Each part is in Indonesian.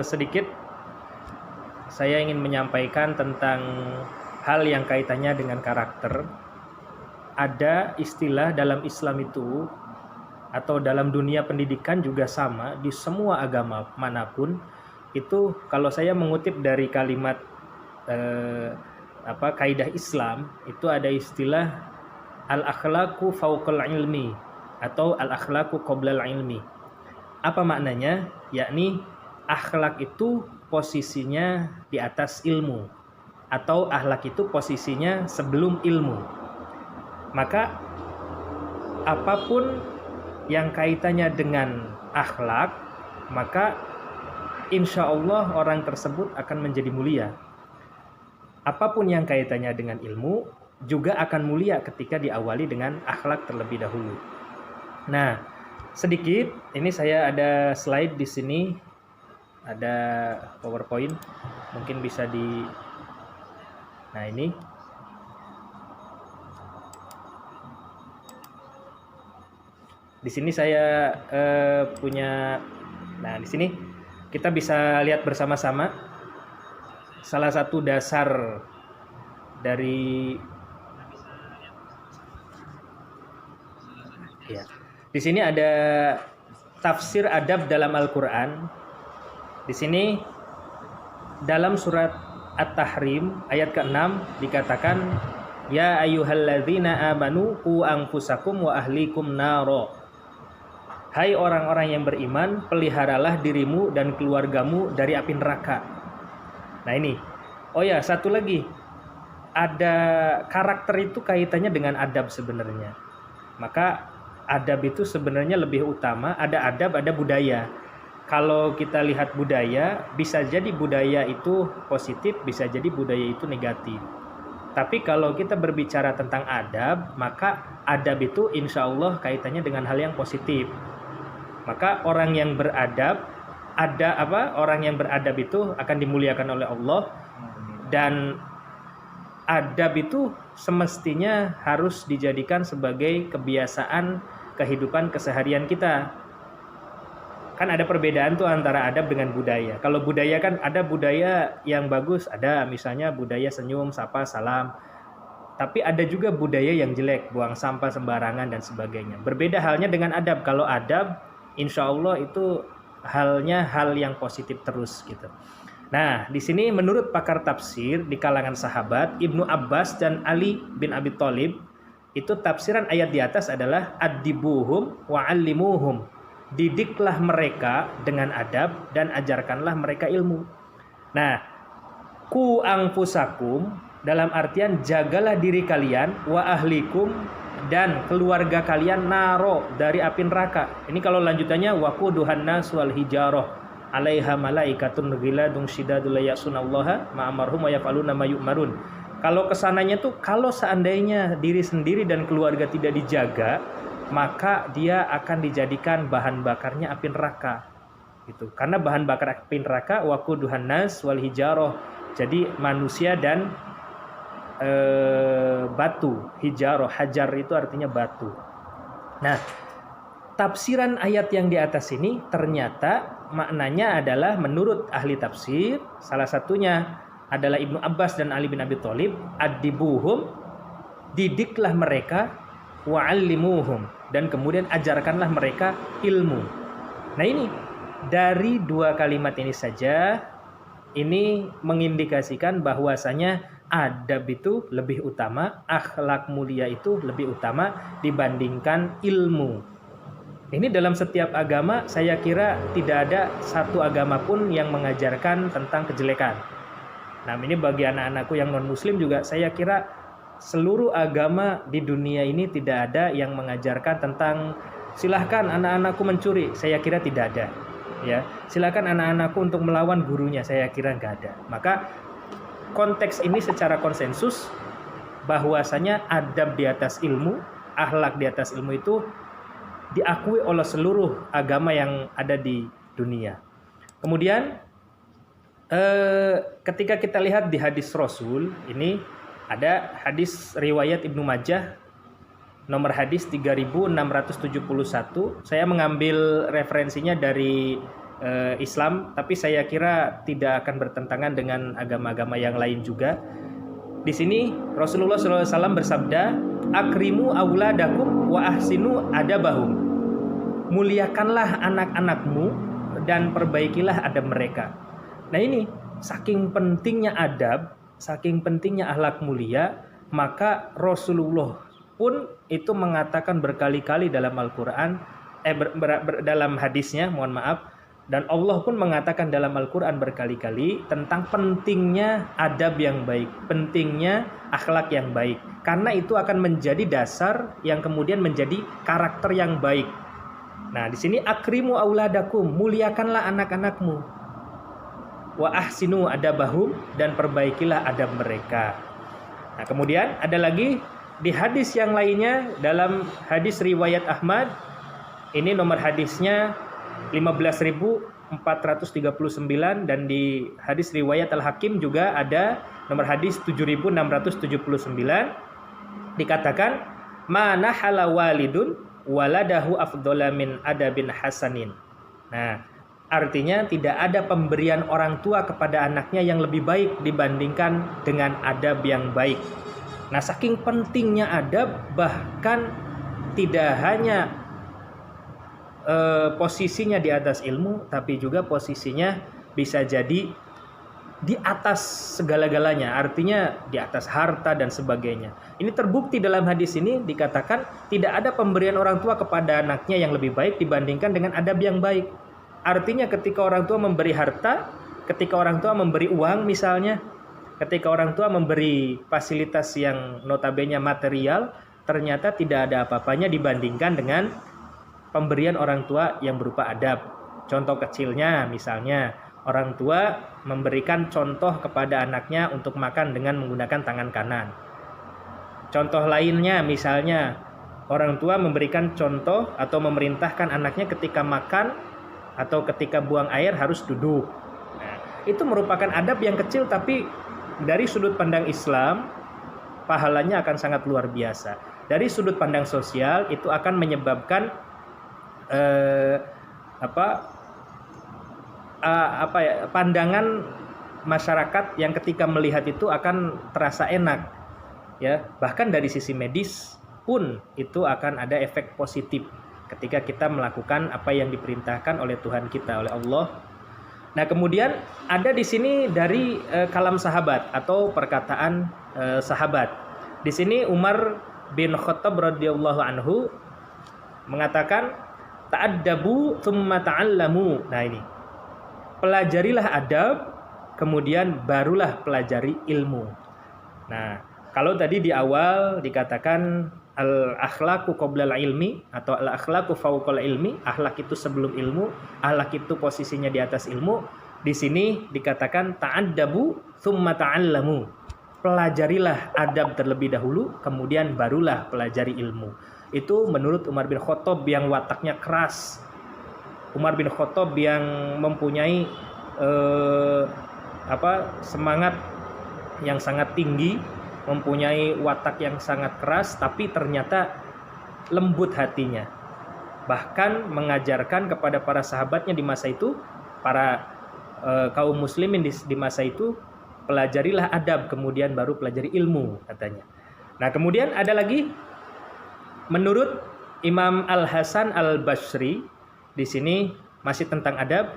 Sedikit saya ingin menyampaikan tentang hal yang kaitannya dengan karakter. Ada istilah dalam Islam itu atau dalam dunia pendidikan juga sama, di semua agama manapun itu, kalau saya mengutip dari kalimat kaidah Islam, itu ada istilah al-akhlaqu fauqal ilmi atau al-akhlaqu qoblal ilmi. Apa maknanya? Yakni akhlak itu posisinya di atas ilmu, atau akhlak itu posisinya sebelum ilmu. Maka apapun yang kaitannya dengan akhlak, maka insya Allah orang tersebut akan menjadi mulia. Apapun yang kaitannya dengan ilmu juga akan mulia ketika diawali dengan akhlak terlebih dahulu. Nah, sedikit ini saya ada slide di sini, ada PowerPoint, mungkin bisa di. Nah, ini. Di sini saya punya. Nah, di sini kita bisa lihat bersama-sama salah satu dasar dari ya. Di sini ada tafsir adab dalam Al-Qur'an. Di sini dalam surat At-Tahrim ayat ke-6 dikatakan, ya ayyuhalladzina amanu qu anfusakum wa ahlikum naro. Hai orang-orang yang beriman, peliharalah dirimu dan keluargamu dari api neraka. Nah ini. Oh ya, satu lagi. Ada karakter itu kaitannya dengan adab sebenarnya. Maka adab itu sebenarnya lebih utama, ada adab, ada budaya. Kalau kita lihat budaya, bisa jadi budaya itu positif, bisa jadi budaya itu negatif. Tapi kalau kita berbicara tentang adab, maka adab itu insya Allah kaitannya dengan hal yang positif. Maka orang yang beradab, orang yang beradab itu akan dimuliakan oleh Allah, dan adab itu semestinya harus dijadikan sebagai kebiasaan kehidupan keseharian kita. Kan ada perbedaan tuh antara adab dengan budaya. Kalau budaya kan ada budaya yang bagus, ada misalnya budaya senyum, sapa, salam. Tapi ada juga budaya yang jelek, buang sampah sembarangan dan sebagainya. Berbeda halnya dengan adab. Kalau adab, insya Allah itu halnya hal yang positif terus gitu. Nah, di sini menurut pakar tafsir di kalangan sahabat, Ibnu Abbas dan Ali bin Abi Thalib, itu tafsiran ayat di atas adalah addibuhum wa'allimuhum. Didiklah mereka dengan adab dan ajarkanlah mereka ilmu. Nah, ku anfusakum dalam artian jagalah diri kalian, wa ahlikum dan keluarga kalian naro dari api neraka. Ini kalau lanjutannya waquduhan nas wal hijarah 'alaiha malaikatun ghiladun syidadul la ya'sunallaha ma amarhum wa yaf'aluna ma yu'marun. Kalau kesananya tuh kalau seandainya diri sendiri dan keluarga tidak dijaga, maka dia akan dijadikan bahan bakarnya api neraka. Gitu. Karena bahan bakar api neraka waquduhan nas wal hijarah. Jadi manusia dan batu, hijaroh, hajar itu artinya batu. Nah, tafsiran ayat yang di atas ini ternyata maknanya adalah menurut ahli tafsir, salah satunya adalah Ibnu Abbas dan Ali bin Abi Thalib, addibuhum, didiklah mereka, wa'allimuhum, dan kemudian ajarkanlah mereka ilmu. Nah ini, dari dua kalimat ini saja, ini mengindikasikan bahwasanya adab itu lebih utama, akhlak mulia itu lebih utama dibandingkan ilmu. Ini dalam setiap agama saya kira tidak ada satu agama pun yang mengajarkan tentang kejelekan. Nah ini bagi anak-anakku yang non muslim juga saya kira seluruh agama di dunia ini tidak ada yang mengajarkan tentang silahkan anak-anakku mencuri, saya kira tidak ada. Ya, silakan anak-anakku untuk melawan gurunya, saya kira nggak ada. Maka konteks ini secara konsensus bahwasanya adab di atas ilmu, akhlak di atas ilmu itu diakui oleh seluruh agama yang ada di dunia. Kemudian ketika kita lihat di hadis Rasul, ini ada hadis riwayat Ibnu Majah nomor hadis 3671. Saya mengambil referensinya dari Islam, tapi saya kira tidak akan bertentangan dengan agama-agama yang lain juga. Di sini Rasulullah SAW bersabda, akrimu auladakum wa ahsinu adabahum. Muliakanlah anak-anakmu dan perbaikilah adab mereka. Nah ini, saking pentingnya adab, saking pentingnya akhlak mulia, maka Rasulullah pun itu mengatakan berkali-kali dalam Al-Quran, dalam hadisnya, mohon maaf, dan Allah pun mengatakan dalam Al-Quran berkali-kali tentang pentingnya adab yang baik, pentingnya akhlak yang baik. Karena itu akan menjadi dasar yang kemudian menjadi karakter yang baik. Nah, di sini akrimu auladakum, muliakanlah anak-anakmu. Wa ahsinu adabahum, dan perbaikilah adab mereka. Nah, kemudian ada lagi di hadis yang lainnya, dalam hadis riwayat Ahmad, ini nomor hadisnya 15.439, dan di hadis riwayat Al-Hakim juga ada nomor hadis 7.679, dikatakan mana hala walidun waladahu afdhala min adabin hasanin. Nah, artinya tidak ada pemberian orang tua kepada anaknya yang lebih baik dibandingkan dengan adab yang baik. Nah, saking pentingnya adab, bahkan tidak hanya posisinya di atas ilmu, tapi juga posisinya bisa jadi di atas segala-galanya, artinya di atas harta dan sebagainya. Ini terbukti dalam hadis ini, dikatakan tidak ada pemberian orang tua kepada anaknya yang lebih baik dibandingkan dengan adab yang baik. Artinya ketika orang tua memberi harta, ketika orang tua memberi uang misalnya, ketika orang tua memberi fasilitas yang notabene material, ternyata tidak ada apa-apanya dibandingkan dengan pemberian orang tua yang berupa adab. Contoh kecilnya misalnya, orang tua memberikan contoh kepada anaknya untuk makan dengan menggunakan tangan kanan. Contoh lainnya misalnya, orang tua memberikan contoh atau memerintahkan anaknya ketika makan atau ketika buang air harus duduk. Nah, itu merupakan adab yang kecil, tapi dari sudut pandang Islam pahalanya akan sangat luar biasa. Dari sudut pandang sosial itu akan menyebabkan pandangan masyarakat yang ketika melihat itu akan terasa enak, ya. Bahkan dari sisi medis pun itu akan ada efek positif ketika kita melakukan apa yang diperintahkan oleh Tuhan kita, oleh Allah. Nah, kemudian ada di sini dari kalam sahabat atau perkataan sahabat. Di sini Umar bin Khattab radhiyallahu anhu mengatakan, ta'addabu tsumma ta'allamu. Nah ini, pelajarilah adab, kemudian barulah pelajari ilmu. Nah, kalau tadi di awal dikatakan al-akhlaqu qoblal ilmi atau al-akhlaqu fawqal ilmi, akhlak itu sebelum ilmu, akhlak itu posisinya di atas ilmu. Di sini dikatakan ta'addabu tsumma ta'allamu. Pelajarilah adab terlebih dahulu, kemudian barulah pelajari ilmu. Itu menurut Umar bin Khattab yang wataknya keras, Umar bin Khattab yang mempunyai semangat yang sangat tinggi, mempunyai watak yang sangat keras, tapi ternyata lembut hatinya. Bahkan mengajarkan kepada para sahabatnya di masa itu, para kaum muslimin di masa itu, pelajarilah adab, kemudian baru pelajari ilmu, katanya. Nah, kemudian ada lagi menurut Imam Al-Hasan Al-Basri, di sini masih tentang adab.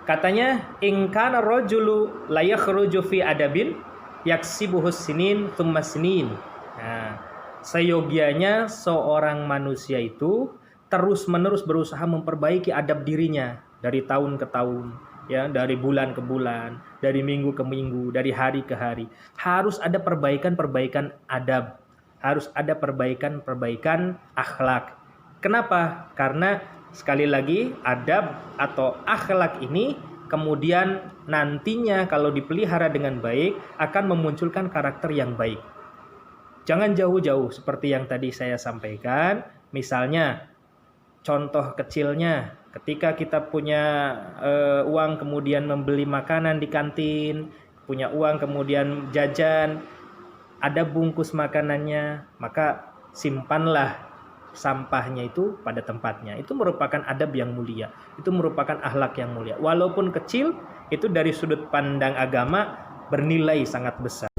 Katanya, in kana rajulu la yakhruju fi adabin yaksibuhus sinin tsumma sinin. Nah, seyogianya seorang manusia itu terus-menerus berusaha memperbaiki adab dirinya dari tahun ke tahun, ya, dari bulan ke bulan, dari minggu ke minggu, dari hari ke hari. Harus ada perbaikan-perbaikan adab. Harus ada perbaikan-perbaikan akhlak. Kenapa? Karena sekali lagi adab atau akhlak ini kemudian nantinya kalau dipelihara dengan baik akan memunculkan karakter yang baik. Jangan jauh-jauh seperti yang tadi saya sampaikan. Misalnya contoh kecilnya, ketika kita punya uang kemudian membeli makanan di kantin, punya uang kemudian jajan, ada bungkus makanannya, maka simpanlah sampahnya itu pada tempatnya. Itu merupakan adab yang mulia. Itu merupakan akhlak yang mulia. Walaupun kecil, itu dari sudut pandang agama bernilai sangat besar.